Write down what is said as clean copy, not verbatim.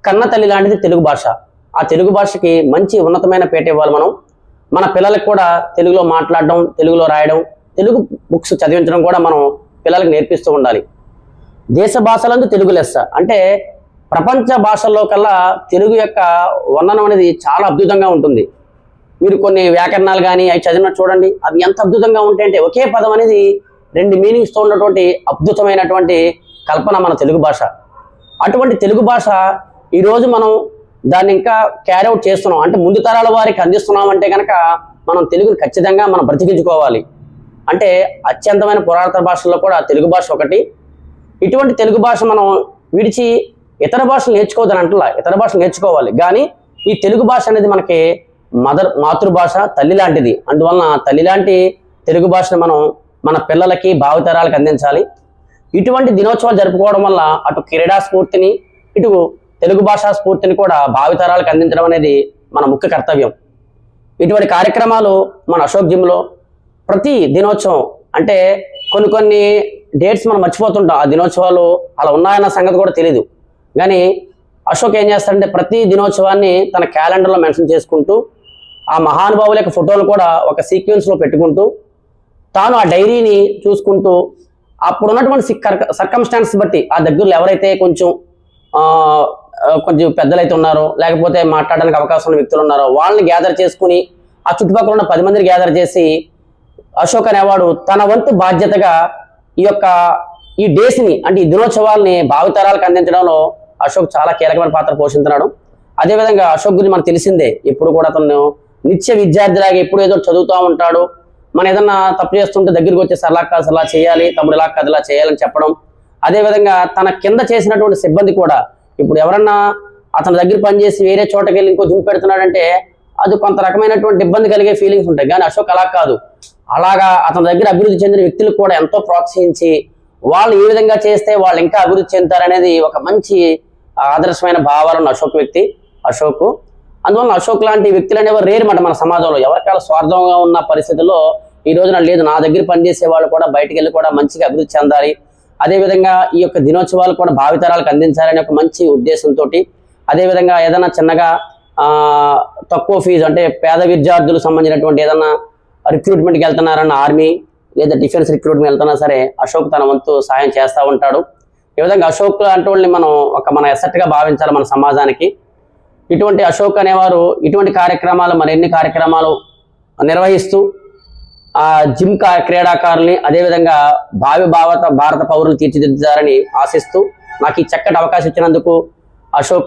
కన్న తల్లి లాంటిది తెలుగు భాష. ఆ తెలుగు భాషకి మంచి ఉన్నతమైన పేట ఇవ్వాలి మనం. మన పిల్లలకు కూడా తెలుగులో మాట్లాడడం, తెలుగులో రాయడం, తెలుగు బుక్స్ చదివించడం కూడా మనం పిల్లలకు నేర్పిస్తూ ఉండాలి. దేశ భాషలందు తెలుగు లెస్స అంటే ప్రపంచ భాషల్లో కల్లా తెలుగు యొక్క వర్ణనం అనేది చాలా అద్భుతంగా ఉంటుంది. మీరు కొన్ని వ్యాకరణాలు కానీ అవి చదివినట్టు చూడండి, అవి ఎంత అద్భుతంగా ఉంటాయంటే ఒకే పదం అనేది 2 మీనింగ్స్తో ఉన్నటువంటి అద్భుతమైనటువంటి కల్పన మన తెలుగు భాష. అటువంటి తెలుగు భాష ఈరోజు మనం దాన్ని ఇంకా క్యారీఅవుట్ చేస్తున్నాం అంటే ముందు తరాల వారికి అందిస్తున్నాం అంటే కనుక మనం తెలుగుని ఖచ్చితంగా మనం బ్రతికించుకోవాలి. అంటే అత్యంతమైన పురాతన భాషల్లో కూడా తెలుగు భాష ఒకటి. ఇటువంటి తెలుగు భాష మనం విడిచి ఇతర భాషలు నేర్చుకోవద్దని అంటలా, ఇతర భాషలు నేర్చుకోవాలి. కానీ ఈ తెలుగు భాష అనేది మనకి మాతృభాష, తల్లి లాంటిది. అందువలన తల్లి లాంటి తెలుగు భాషను మనం మన పిల్లలకి భావితరాలకు అందించాలి. ఇటువంటి దినోత్సవాలు జరుపుకోవడం వల్ల అటు క్రీడా స్ఫూర్తిని, ఇటు తెలుగు భాషా స్ఫూర్తిని కూడా భావితరాలకు అందించడం అనేది మన ముఖ్య కర్తవ్యం. ఇటువంటి కార్యక్రమాలు మన అశోక్ జిమ్లో ప్రతి దినోత్సవం అంటే కొన్ని డేట్స్ మనం మర్చిపోతుంటాం. ఆ దినోత్సవాలు అలా ఉన్నాయన్న సంగతి కూడా తెలియదు. కానీ అశోక్ ఏం చేస్తాడంటే ప్రతి దినోత్సవాన్ని తన క్యాలెండర్లో మెన్షన్ చేసుకుంటూ ఆ మహానుభావుల యొక్క ఫోటోలు కూడా ఒక సీక్వెన్స్లో పెట్టుకుంటూ తాను ఆ డైరీని చూసుకుంటూ అప్పుడు ఉన్నటువంటి సర్కమ్స్టాన్స్ బట్టి ఆ దగ్గరలో ఎవరైతే కొంచెం పెద్దలైతే ఉన్నారో లేకపోతే మాట్లాడడానికి అవకాశం ఉన్న వ్యక్తులు ఉన్నారో వాళ్ళని గ్యాదర్ చేసుకుని ఆ చుట్టుపక్కల ఉన్న 10 మందిని గ్యాదర్ చేసి అశోక్ అనేవాడు తన వంతు బాధ్యతగా ఈ డేస్ని అంటే ఈ దినోత్సవాల్ని భావితరాలకు అందించడంలో అశోక్ చాలా కీలకమైన పాత్ర పోషిస్తున్నాడు. అదేవిధంగా అశోక్ గురించి మనకు తెలిసిందే, ఎప్పుడు కూడా అతను నిత్య విద్యార్థిలాగా ఎప్పుడు ఏదో చదువుతూ ఉంటాడు. మనం ఏదన్నా తప్పు చేస్తుంటే దగ్గరికి వచ్చేసి అలా కాదు అలా చేయాలి, తమ్ముడు ఇలా కాదు ఇలా చేయాలని చెప్పడం. అదేవిధంగా తన కింద చేసినటువంటి సిబ్బంది కూడా ఇప్పుడు ఎవరన్నా అతని దగ్గర పనిచేసి వేరే చోటకి వెళ్ళి ఇంకో జిమ్ పెడుతున్నాడంటే అది కొంత రకమైనటువంటి ఇబ్బంది కలిగే ఫీలింగ్స్ ఉంటాయి. కానీ అశోక్ అలా కాదు, అలాగా అతని దగ్గర అభివృద్ధి చెందిన వ్యక్తులకు కూడా ఎంతో ప్రోత్సహించి వాళ్ళు ఏ విధంగా చేస్తే వాళ్ళు ఇంకా అభివృద్ధి చెందుతారనేది ఒక మంచి ఆదర్శమైన భావాలను అశోక్. అందువల్ల అశోక్ లాంటి వ్యక్తులు అనేవారు రేరు మాట మన సమాజంలో. ఎవరికాల స్వార్థంగా ఉన్న పరిస్థితుల్లో ఈ రోజున లేదు, నా దగ్గర పనిచేసే వాళ్ళు కూడా బయటికి వెళ్ళి కూడా మంచిగా అభివృద్ధి చెందాలి, అదేవిధంగా ఈ యొక్క దినోత్సవాలు కూడా భావితరాలకు అందించాలనే ఒక మంచి ఉద్దేశంతో, అదేవిధంగా ఏదైనా చిన్నగా తక్కువ ఫీజు అంటే పేద విద్యార్థులకు సంబంధించినటువంటి ఏదన్నా రిక్రూట్మెంట్కి వెళ్తున్నారన్న ఆర్మీ లేదా డిఫెన్స్ రిక్రూట్మెంట్ వెళ్తున్నా సరే అశోక్ తన వంతు సాయం చేస్తూ ఉంటాడు. ఈ విధంగా అశోక్ అంటే వాళ్ళని మనం మన ఎసెట్గా భావించాలి మన సమాజానికి. ఇటువంటి అశోక్ అనేవారు ఇటువంటి కార్యక్రమాలు మరిన్ని కార్యక్రమాలు నిర్వహిస్తూ ఆ జిమ్ క్రీడాకారుల్ని అదేవిధంగా భారత పౌరులు తీర్చిదిద్దుతారని ఆశిస్తూ నాకు ఈ చక్కటి అవకాశం ఇచ్చినందుకు అశోక్